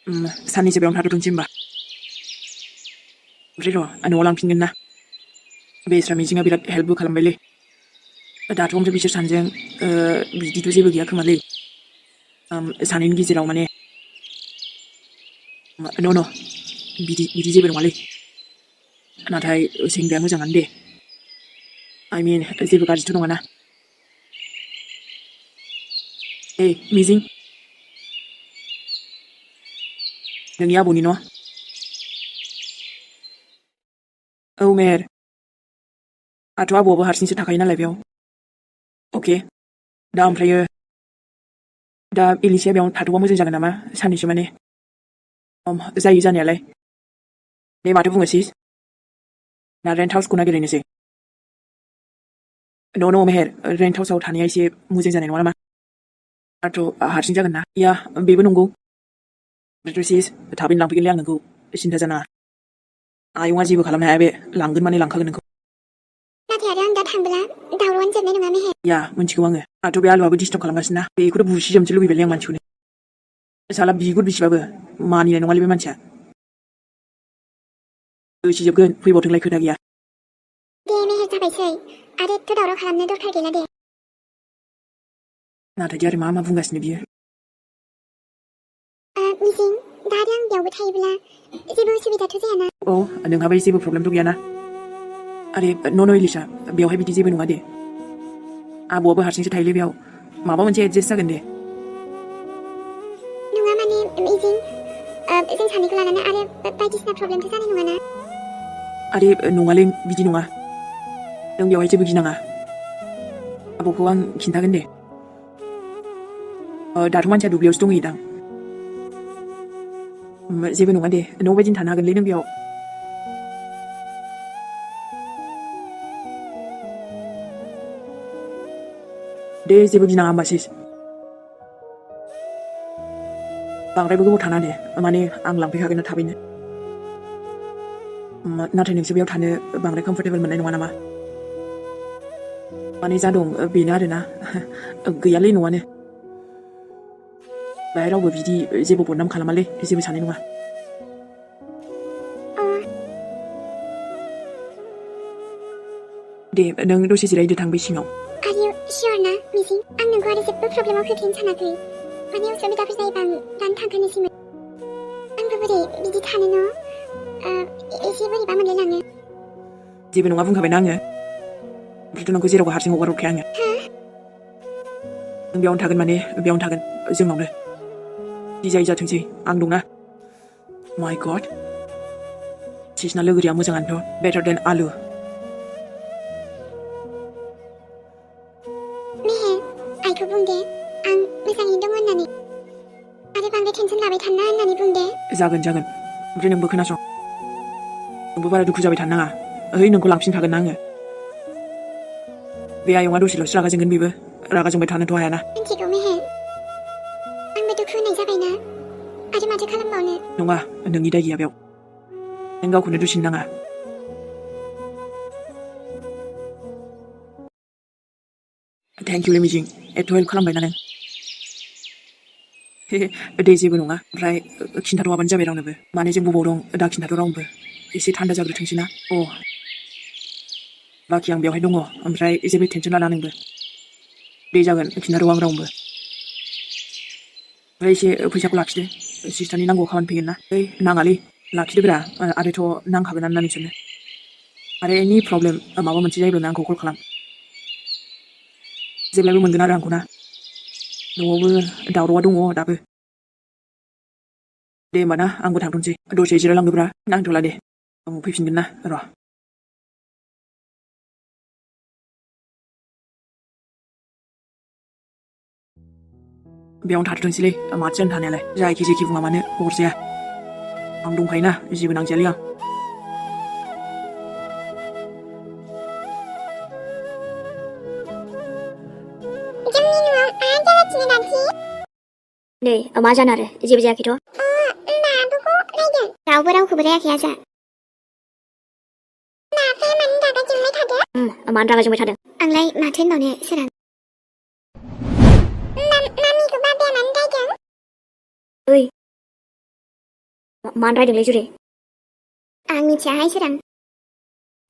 साननैसो बेयावनो थाथ'थोंसै होमबा ओमफ्राय र' न'आव लांफिनगोन ना बेस्रा मिजिङा बिराद हेल्पबो खालामबायलै दाथ' ओमफ्राय बिसोर सानैजों बिदिथ' जेबो गैया खोमालै सानैनि गेजेराव माने न' बिदि जेबो नङालै नाथाय सेंग्राया मोजाङानो दे I mean जेबो गाज्रिथ' नङाना मिजिं नोंनि आबौनि न' औ मेहेर आथ' आबौआबो हारसिंसो थाखायो नालाय बेयाव अके दा ओमफ्रायो दा एलिसाया बेयावनो थाथ'बा मोजां जागोन नामा साननैसो माने जायो जानायालाय दे माथो बुङो सिस ना रेन्ट हाउसखौ नागिरहैनोसै न' मेहेर रेन्ट हाउसाव थानाया एसे मोजां जानाय नङा नामा आथ' हारसिं जागोन ना या बेबो नंगौ सिस थाबैनो लांफैगोनलै आं नोंखौ सिन्था जानाङा आयंआ जेबो खालामनो हाया बे लांगोन माने लांखागोन नोंखौ नाथाय आरो आं दा थांब्ला दावरावानो जोबनाय नङा मेहेर या मिन्थिगौ आङो आंथ' बे आलुआबो डिस्टार्ब खालामगासिनो ना बेखौथ' बुसिजोबनोसो लुबैबायलै आं मानसिखौनो साला बिगुर बिसिबाबो मानिनाय नङालै बे मानसिया होसिजोबगोन फैबावथोंलाय खोथा गैया दे मेहेर जाबायसै आरो एथ' दावराव खालामनो दरखार गैला दे नाथाय आरो मा बुंगासिनो बियो मिजिं दा आरो आं बेयावबो थायोब्ला जेबो उसुबिदाथ' जायाना औ नोंहाबो जेबो प्रब्लेमथ' गैयाना आरे न' इलिसा बेवहाय बिदि जेबो नङा दे आबौआबो हारसिंसो थायोलै बेयाव माबा मोनसे एडजास्ट जागोन दे नङा माने मिजिं जों सानैखौ लानानै आरो बायदिसिना प्रब्लेमथ' जानाय नङाना आरे नङालै बिदि नङा नों बेवहाय जेबो गिनाङा आबौखौ आं खिन्थागोन दे दाथ' मानसिया दुब्लियावसो दंहैयोदां जेबो नङा दे न' बायदिनो थानो हागोनलै नों बेयाव दे जेबो गिनाङा होमबा सिस बांद्रायबो गोबाव थाना दे माने आं लांफैखागोन ना थाबैनो नाथाय नोंसोर बेयाव थानो बांद्राय कमफर्टेबल मोननाय नङा नामा माने जा दं बेनो आरोना गैयालै न'आनो बाहाय रावबो बिदि जेबो बदनाम खालामालै जेबो साननाय नङा दे नों दसे जिरायदो थां बै सिङाव आरो सियर ना मिजिं आं नोंखौ आरो जेबो प्रब्लेमाव खोख्लैनो सानाखै माने उसुबिदाफोर जायोबा आं दानो थांखानोसैमोन आंबो बोरै बिदि थानो न' एसे बोरैबा मोनलायलाङो जेबो नङा बुंखाबायना आङो ओमफ्रायथ' नोंखौ जेरावबो हारसिं हगार हरखाया आङो नों बेयावनो थागोन माने बेयावनो थागोन जोंनावनो जि जायो जाथोंसै आं दंना माय गड सिसना लोगोरिया मोजाङानोथ' बेटार देन आलु मेहेर आइखौ बुं दे आं मोजाङैनो दं होननानै आरो बांद्राय टेनसन लाबाय थाना होननानै बुं दे जागोन ओमफ्राय नोंबो खोनासं नोंबो बारा दुखु जाबाय थानो नाङा ओइ नोंखौ लांफिनखागोन ना आङो बे आयंआ दसेल'सो रागा जोंगोन बेबो रागा जोंबाय थानोथ' हायाना मिन्थिगौ मेहेर आंबो दुखु होनाय जाबायना आरो माथो खालामबावनो नङा नोंनि दाय गैया बेयाव नों गावखौनो दुसिनो नाङा थेंकिउलै मिजिं एथ' हेल्प खालामबायना नों दे जेबो नङा ओमफ्राय खिन्थाथ'वाबानो जाबाय रावनोबो माने जों बबाव दं दा खिन्थाथ' रावनोबो एसे थान्दा जाग्रोथोंसै ना बाखि आं बेवहाय दङ ओमफ्राय जेबो टेनसन लाना नोंबो दे जागोन खिन्थाथ' आं रावनोबो ओमफ्राय एसे फैसाखौ लाखिदो सिस्टारनि नांगौ खामानि फैगोन ना नाङालै लाखिदोब्रा आरोथ' नांखागोनानो ना नोंसोरनो आरो एनि प्रब्लेम माबा मोनसे जायोब्ला आंखौ कल खालाम जेब्लायबो मोनगोन आरो आंखौ ना न'आवबो दावरावआ दङ दाबो दे होमबा ना आंबो थांथ'नोसै दसे जिरायलांदोब्रा नांथ'ला दे फैफिनगोन ना र' बेयावनो थाथ'थोंसैलै माथो जानो थानायालाय जायखि जेखि बुङा मानो अरजाया आं दंखायोना जेबो नांजायालै आं नै मा जानो आरो जेबो जायाखैथ' रावबो रावखौबो रायाखै आजा मानो रागा जोंबाय थादों आंलाय माथो होनबावनो सोरां मामिखौ बाबाया मानो रायदों ओइ मानो रायदोंलै जुरि आं मिथियाहाय सोरां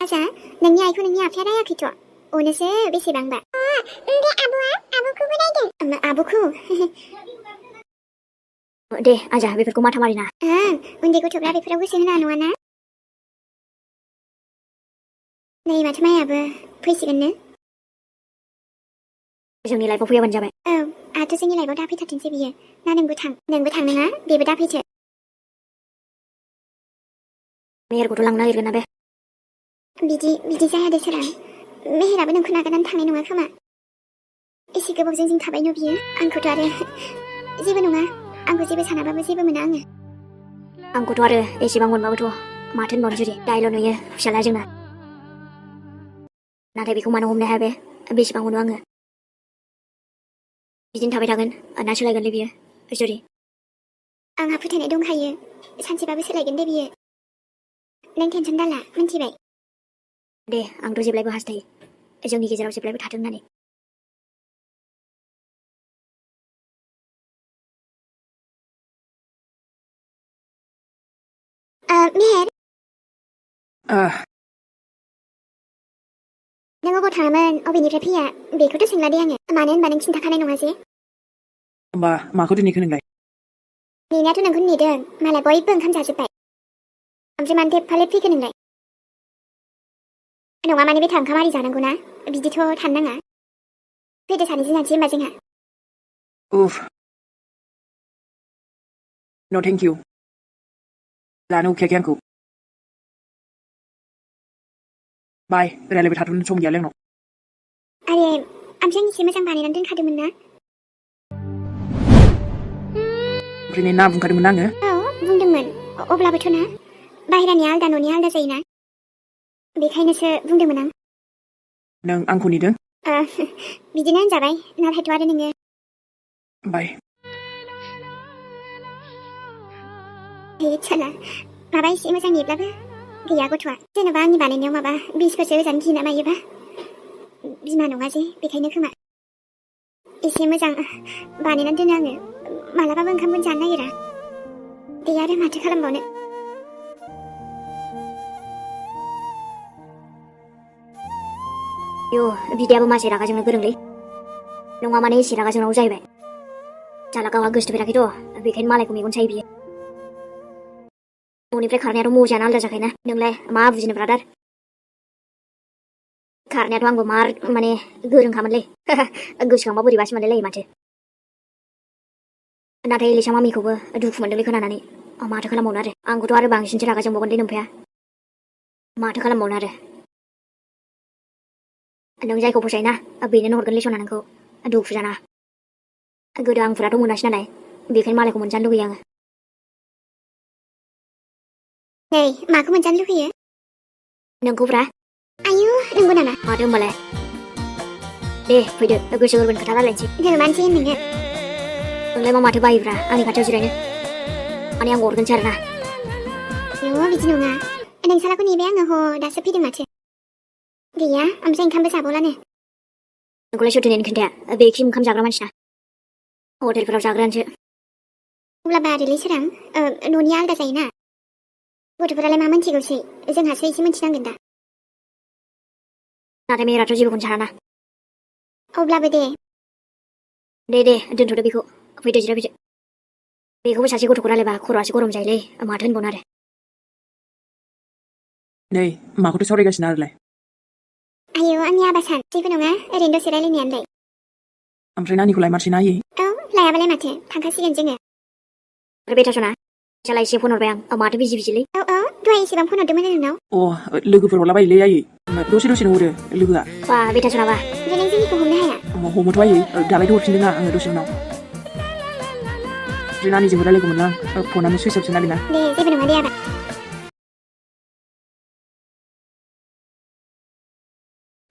आजा नोंनि आइखौ नोंनि आफाया रायाखैथ' अनोसो बेसेबांबा बे आब'खौबो रायदों आब'खौ दे आजा बेफोरखौ माथा मारिना उन्दै गथ'फ्रा बेफोराव गोसो होना नङाना नै माथो मायाबो फैसिगोननो जोंनि लाइफआव फैयाबानो जाबाय औ आहाथ' जोंनि लाइफआव दाफैथारथोंसै बियो ना नोंबो थां नोङा बेबो दाफैथो मेहेरखौथ' लांनो नागिरगोन ना बे बिदि जाया दे सोरां मेहेराबो नोंखौ नागारनानै थांनाय नङा खोमा एसे गोबावजों जों थाबाय न' बियो आंखौथ' आरो जेबो नङा आंखौ जेबो सानाबाबो जेबो मोना आङो आंखौथ' आरो एसेबां मोनबाबोथ' माथो होनबावनो जुदि दायल' नुयो फिसाला जोंना नाथाय बेखौ मानो हमनो हाया बे बेसेबां मोनो आङो बिदिनो थाबाय थागोन ना सोलायगोनलै बियो जुरि आंहा फोथायनाय दंखायो सानसेबाबो सोलायगोन दे बियो नों टेनसन दाला मिन्थिबाय दे आंथ' जेब्लायबो हास्थायो जोंनि गेजेराव जेब्लायबो थाथों होननानै मेहेर नों अबाव थाङामोन अबेनिफ्राय फैया बेखौथ' सोंला दे आङो मानो होनबा नों खिन्थाखानाय नङा जे होमबा माखौ दिनैखो नोंलाय नेनायाथ' नोंखौ नेदों मालाय बयबो ओंखाम जाजोब्बाय ओमफ्राय मानो एफा लेट फैखो नोंलाय नङा माने बे ओंखाम आरि जानांगौ ना बिदिथ' थानो नाङा फैदो सानैजों जानोसै होमबा जोंहा उफ नो थेंक इउ लानो उखैयाखै आंखौ बाय रायलायबाय थाथ'नो सम गैयालै आंनाव आरे ओमफ्राय आं एसे मोजां बानायनानै दोनखादोंमोन ना ओमफ्राय ना बुंखादोंमोन आङो औ बुंदोंमोन अब्लाबोथ' ना बाहेरानिया आलदा न'निया आलदा जायोना बेखायनोसो बुंदोंमोन आं नों आंखौ नेदों बिदिनो होनजाबाय नाथायथ' आरो नोङो बाय साला माबा एसे मोजां नेब्लाबो गैया गथ'आ जेनेबा आंनि बानायनायाव माबा बिसफोरसो होजानो गिना मायोबा बिमा नङा जे बेखायनो खोमा एसे मोजां बानायनानै दोनो आङो मालाबाबो ओंखामखौनो जानो नागिरा दे आरो माथो खालामबावनो यो बिदायाबो मासे रागा जोंनो गोरोंलै नङा माने एसे रागा जोंनांगौ जाहैबाय जाला गावहा गोसोथोफेराखैथ' बेखायनो मालायखौ मेगन सायो बियो न'निफ्राय खारनायाथ' मजायानो आलदा जाखायोना नोंलाय मा बुजिनो ब्रादार खारनायाथ' आंबो मार माने गोरोंखामोनलै गोसोखांबा बोरैबासो मोनलायलायो माथो नाथाय एलिसा मामिखौबो दुखु मोनदोंलै खोनानानै माथो खालामबावनो आरो आंखौथ' आरो बांसिनसो रागा जोंबावगोन दे नोमफाया माथो खालामबावनो आरो नों जायखौ फसायोना बेनो हरगोनलै सना नोंखौ दुखु जाना गोदो आंफोराथ' मोनासै नालाय बेखायनो मालायखौ मोनजानो लुगैयो आङो नै माखौ मोनजानो लुगैयो नोंखौब्रा आयु नंगौ नामा माथो होमबालाय दे फैदो गोसो गोरबोनि खोथा रायलायनोसै धोरोमानोसै नोङो नोंलाय माथो बायोब्रा आंनि खाथियाव जिरायनो माने आं हरगोनसै आरोना यो बिदि नङा नोंसालाखौ नेबाय आङो ह दासो फैदों माथो गैया ओमफ्राय ओंखामबो जाबावलानो नोंखौलाय सोरथो नेनो खोन्थाया बेखि ओंखाम जाग्रा मानसिना हटेलफोराव जाग्रायानोसो अब्ला बारेलै सोरां न'निया आलदा जायोना गथ'फोरालाय मा मोनथिगौसै जोंहासो एसे मोनथिनांगोन दा नाथाय मेहेराथ' जेबोखौनो साना अब्लाबो दे दोनथ'दो बेखौ फैदो जिरायफैदो बेखौबो सासे गथ'खौ रायलायबा खर'आसो गरम जायोलै माथो होनबावनो आरो नै माखौथो सावरायगासिनो आरोलाय आयौ आंनि आबासान जेबो नङा ओरैनो दसे रायलायनायानोलाय ओमफ्राय नानिखौ लायमारसै ना आयै औ लायाबालाय माथो थांखासिगोन जोङो आरो बेथासना साला एसे फन हरबाय आं माथो बिजिलै औ दहाय एसेबां फन हरदोंमोन नोंनाव लोगोफोर हरलाबायोलै आयै दसेनो हरो लोगोआ बा बेथासनाबा ओमफ्राय नों जोंनिखौ हमनो हाया हमोथ' आयै दालायथ' हरफिनदों आङो दसे उनाव ओमफ्राय नानिजोंबो रायलायगौमोन आं फनानो सुइस अफसो ना बेना दे जेबो नङा दे आबा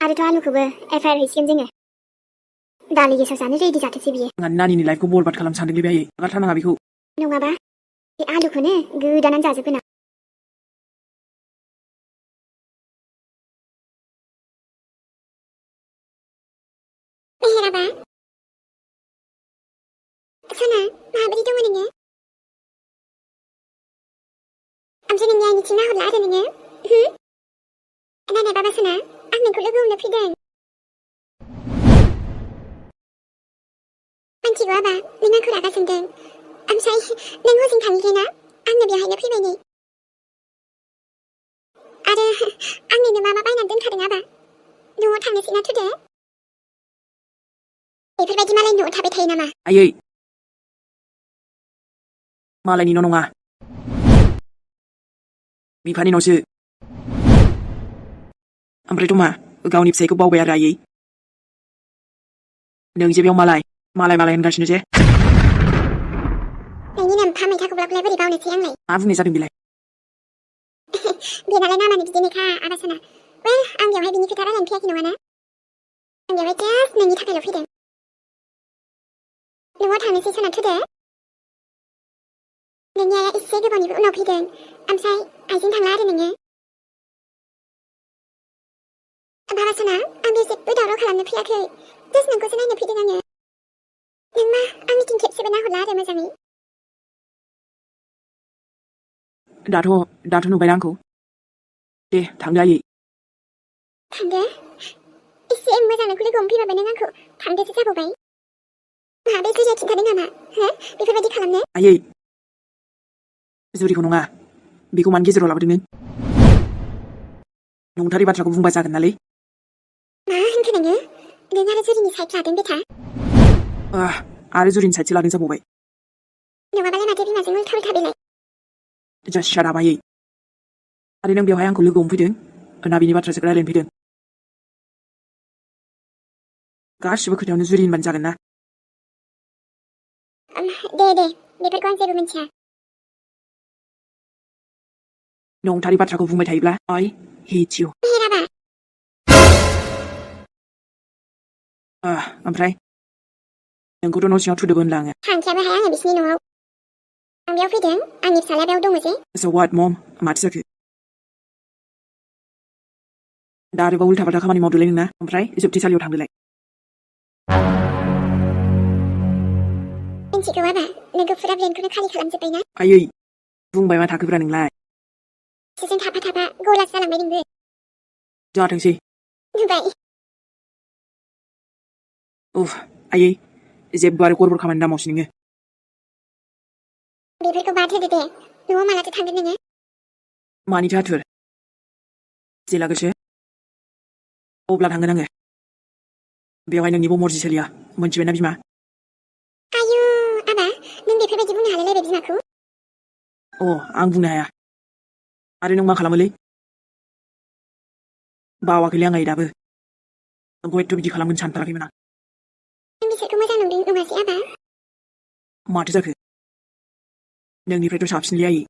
आरोथ' आलुखौबो एफआइआर हैसिगोन जोङो दालि गेसाव जानो रेडि जाथोंसै बियो नानिनि लाइफखौ बरबाद खालामनो सानदोंलै बे आयै नागारथारनाङा बेखौ नङाबा बे आलुखौनो गोदानानै जाजोबगोन आं मेहेराबा सना माबोरै दङ नोङो मानसि नोंनि आइनिथिं नाहरला आरो नोङो नायनाय बाबासोना आं नोंखौ लोगो हमनो फैदों मिन्थिगौ आबा नों आंखौ रागा जोंदों ओमफ्राय नों हजों थांलिना आंनो बेवहायनो फैबाय नै आरो आंनिनो मा बायनानै दोनखादों आबा न'आव थांनोसै ना थुदो बेफोरबायदि मालायनि न'आव थाबाय थायो नामा आयै मालायनि न' नङा बिफानि न'सो ओमफ्रायथ' मा गावनि फिसायखौ बावबाय आरो आयै नों जे बेयाव मालाय होनगासिनो जे नोंनि नामफा मैथाखौब्लालाय बोरै बावनोसै आंलाय मा बुंनाय जादों बेलाय बेनालाय नामानो बिदिनोखा आबासाना आं बेवहाय बिनि खोथा रायलायनो फैयाखै नङाना आं बेवहाय जास्ट नोंनि थाखायल' फैदों न'आव थांनोसै सना थुदो नोंनि आइया एसे गोबावनिबो उनाव फैदों ओमफ्राय आइजों थांला आरो नोङो बाबासना आं बे जेबो दावराव खालामनो फैयाखै जास्ट नोंखौसो नायनो फैदों आङो नों मा आंनिथिं खेबसेबो नाहरला आरो मोजाङै दाथ' नुबायना आंखौ दे थांदो आयै थांदो एसे मोजां नोंखौ लोगो हमफैबाबो नों आंखौ थांदोसो जाबावबाय मा बे जुरिया खिन्थादों नामा बेफोरबायदि खालामनो आयै जुरिखौ नङा बेखौ मानो गेजेराव लाबोदों नों नंथारै बाथ्राखौ बुंबा जागोन नालै मा होनखो नोङो नों आरो जुरिनि साइड लादों बेथा आरो जुरिनि साइडसो लादों जाबावबाय नङाबालाय माथो बिमाजों उल्था उल्था बेलाय जास्ट शाट आप आयै आरो नों बेवहाय आंखौ लोगो हमफैदों ना बिनि बाथ्रासो रायलायनो फैदों गासिबो खोथायावनो जुरि होनबानो जागोन ना दे बेफोरखौ आं जेबो मिन्थिया नंथारै बाथ्राखौ बुंबाय थायोब्ला I hate you मेहेराबा ओमफ्राय नोंखौथ' न' सिङाव थुदोबो होनला आङो थांखायाबोहाय आङो बिसिनि न'आव आं बेयाव फैदों आंनि फिसाला बेयाव दङ जे So what mom माथो जाखो दा आरोबाव उल्था फाल्था खामानि मावदोलाय नोंना ओमफ्राय जोबथेसालियाव थांदोलाय मिन्थिगौ आबा नोंखौ फुरा ब्रेनखौनो खालि खालामजोब्बाय ना आयै बुंबाय मा थाखोब्रा नोंलाय सिजों थाफा गलासो जालांबाय नोंबो जाथोंसै नुबाय आयै जेबो आरो गरबर खामानि दामावसै नोङो बेफोरखौ बाद होदो दे न'आव मालाथो थांगोन नोङो मानिथो आथुर जेला गोसो अब्ला थांगोन आङो बेवहाय नोंनिबो मर्जि सोलिया मोनथिबायना बिमा आयु आबा नों बेफोरबायदि बुंनो हालायलायबाय बिमाखौ आं बुंनो हाया आरो नों मा खालामोलै बावाखैलै आं दाबो नोंखौ एथ' बिदि खालामगोन सानथाराखैमोन आं नों बिसोरखौ मोजां नुदों नङासै आबा माथो जाखो नोंनिफ्रायथ' साबसिनलै आयै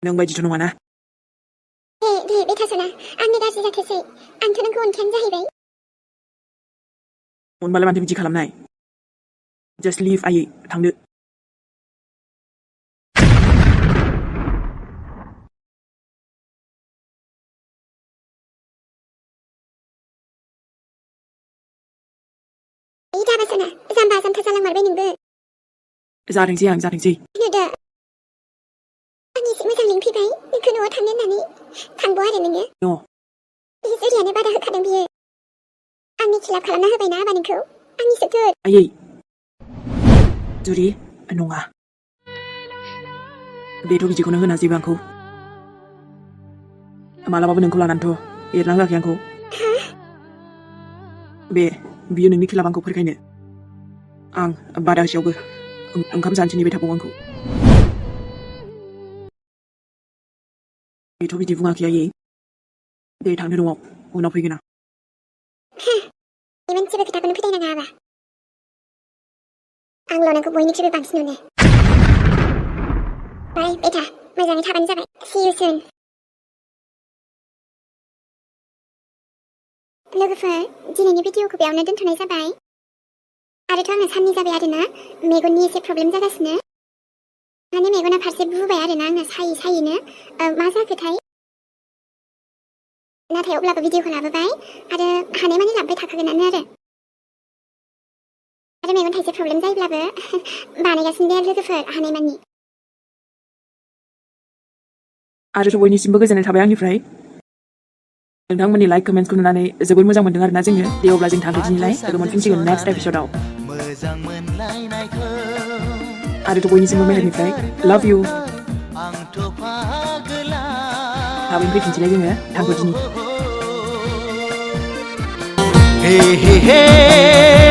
नों बायदिथ' नङाना दे बेथासना आंनो गाज्रि जाथोसै आंथ' नोंखौ अनखायानो जाहैबाय अनबालाय माथो बिदि खालामनाय जास्ट लिभ आयै थांदो दाबासना जाम्बा जाम्था जालांमारबाय नोंबो जाथोंसै नुदो आं एसे मोजां लिंफैबाय नोंखौ न'आव थांनो होननानै थांब' आरो नोङो जुरियानो बादा होखादों बियो आंनि खिलाफ खालामना होबायना आबा नोंखौ आंनिसो गुद आयै जुरि नङा बेथ' बिदिखौनो होना जेबो आंखौ मालाबाबो नोंखौ लानानैथ' एरना होआखै आंखौ बियो नोंनि खिलाफ आंखौ फोरखायनो आं बादा होसेयावबो ओंखाम जानोसो नेबाय थाबावो आंखौ बेथ' बिदि बुङाखै आयै दे थांदो न'आव उनाव फैगोन आं मोनसेबो खोथाखौनो फोथायनाङा आबा आंल' नोंखौ बयनिख्रुइबो बांसिन मोनो बाय बेथा मोजाङै थाबानो जाबाय see you soon लोगोफोर दिनैनि भिडिअखौ बेयावनो दोनथ'नाय जाबाय आरोथ' आङो साननै जाबाय आरोना मेगननि एसे प्रब्लेम जागासिनो माने मेगना फारसे बुबाय आरोना आंना सायैनो मा जाखोथाय नाथाय अब्लाबो भिडिअखौ लाबोबाय आरो हानायमानि लाबोबाय थाखागोनानो आरो मेगन थाइसे प्रब्लेम जायोब्लाबो बानायगासिनो दे लोगोफोर हानायमानि आरोथ' बयनिसिमबो गोजोननाय थाबाय आंनिफ्राय नोंथांमोननि लाइक कमेन्ट्सखौ नुनानै जोबोद मोजां मोनदों आरोना जोङो दे अब्ला जों थांदिनिलाय लोगो मोनफिनसिगोन नेक्स्ट एपिसोडआव आरोथ' बयनिसिमबो मेहेरनिफ्राय लाभ इउ थाबैनो फैफिनसैलाय जोङो थांदिनि हे हे हे